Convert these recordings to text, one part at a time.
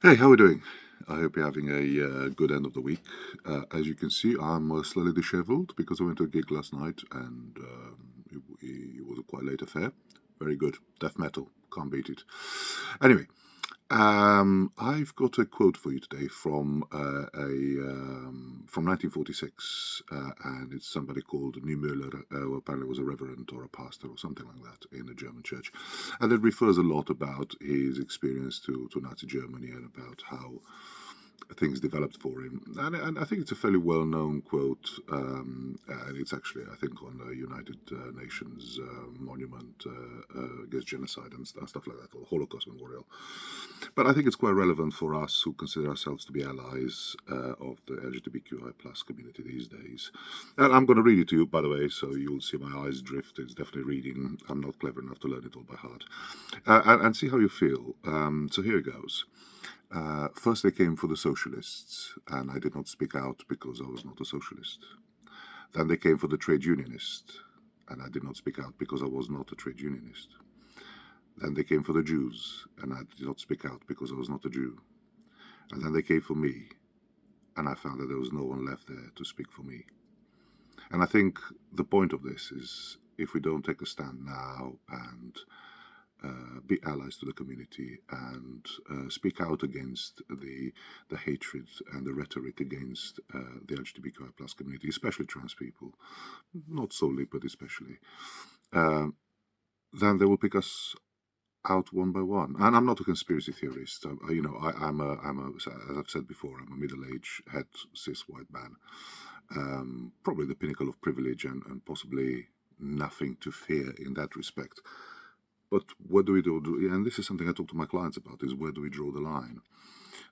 Hey, how are we doing? I hope you're having a good end of the week. As you can see, I'm slightly disheveled because I went to a gig last night and it was a quite late affair. Very good. Death metal. Can't beat it. Anyway, I've got a quote for you today from 1946, and it's somebody called Niemöller, who apparently was a reverend or a pastor or something like that in a German church, and it refers a lot about his experience to Nazi Germany and about how things developed for him. And I think it's a fairly well-known quote, and it's actually, I think, on the United Nations monument against genocide and stuff like that, or Holocaust Memorial. But I think it's quite relevant for us who consider ourselves to be allies of the LGBTQI plus community these days. And I'm going to read it to you, by the way, so you'll see my eyes drift. It's definitely reading. I'm not clever enough to learn it all by heart. And see how you feel. So here it goes. First, they came for the socialists, and I did not speak out because I was not a socialist. Then they came for the trade unionists, and I did not speak out because I was not a trade unionist. Then they came for the Jews, and I did not speak out because I was not a Jew. And then they came for me, and I found that there was no one left there to speak for me. And I think the point of this is if we don't take a stand now and be allies to the community and speak out against the hatred and the rhetoric against the LGBTQI plus community, especially trans people, not solely but especially, uh, then they will pick us out one by one. And I'm not a conspiracy theorist. As I've said before, I'm a middle-aged, het, cis white man. Probably the pinnacle of privilege and possibly nothing to fear in that respect. But what do we do? And this is something I talk to my clients about, is where do we draw the line?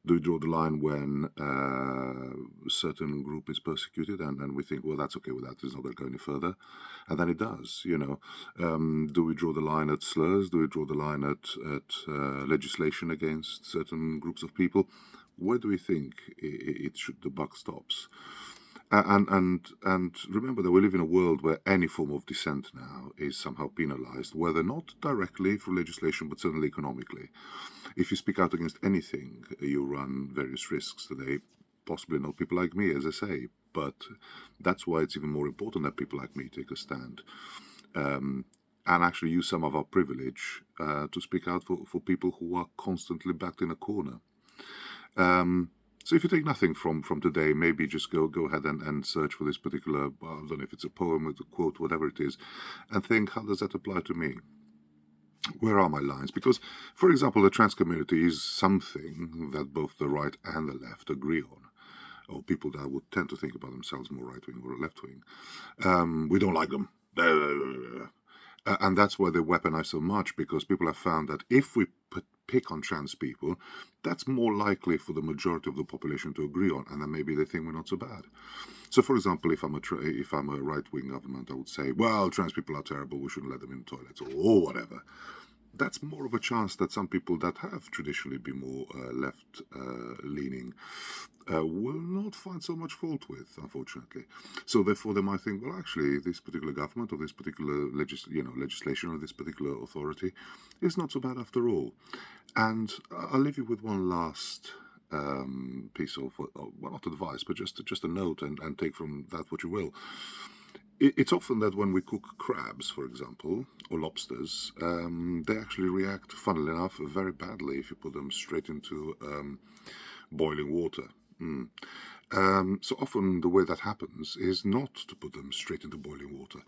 Do we draw the line when a certain group is persecuted and then we think, well, that's okay with that, it's not going to go any further? And then it does, you know. Do we draw the line at slurs? Do we draw the line at legislation against certain groups of people? Where do we think the buck stops? And remember that we live in a world where any form of dissent now is somehow penalized, whether not directly through legislation, but certainly economically. If you speak out against anything, you run various risks today. Possibly not people like me, as I say, but that's why it's even more important that people like me take a stand and actually use some of our privilege to speak out for people who are constantly backed in a corner. So if you take nothing from today, maybe just go ahead and search for this particular, I don't know if it's a poem, it's a quote, whatever it is, and think, how does that apply to me? Where are my lines? Because, for example, the trans community is something that both the right and the left agree on, or people that would tend to think about themselves more right-wing or left-wing. We don't like them. And that's why they weaponize so much, because people have found that if we pick on trans people, that's more likely for the majority of the population to agree on, and then maybe they think we're not so bad. So, for example, if I'm a right-wing government, I would say, well, trans people are terrible, we shouldn't let them in toilets, or whatever. That's more of a chance that some people that have traditionally been more left-leaning will not find so much fault with, unfortunately. So therefore, they might think, well, actually, this particular government or this particular legislation or this particular authority is not so bad after all. And I'll leave you with one last piece of, well, not advice, but just a note, and take from that what you will. It's often that when we cook crabs, for example, or lobsters, they actually react, funnily enough, very badly if you put them straight into boiling water. So often the way that happens is not to put them straight into boiling water.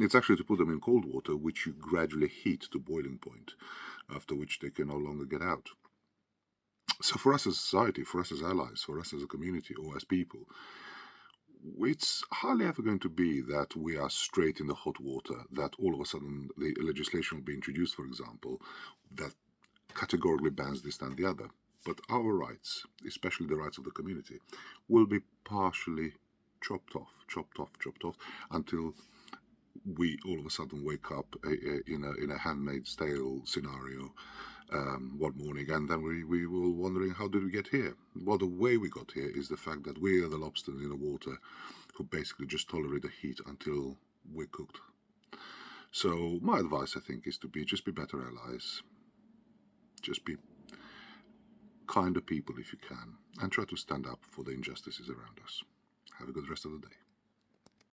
It's actually to put them in cold water, which you gradually heat to boiling point, after which they can no longer get out. So for us as a society, for us as allies, for us as a community or as people, it's hardly ever going to be that we are straight in the hot water, that all of a sudden the legislation will be introduced, for example, that categorically bans this and the other. But our rights, especially the rights of the community, will be partially chopped off, until we all of a sudden wake up in a Handmaid's Tale scenario one morning, and then we were wondering, how did we get here? Well, the way we got here is the fact that we are the lobsters in the water who basically just tolerate the heat until we're cooked. So my advice, I think, is to just be better allies. Just be kinder people if you can, and try to stand up for the injustices around us. Have a good rest of the day.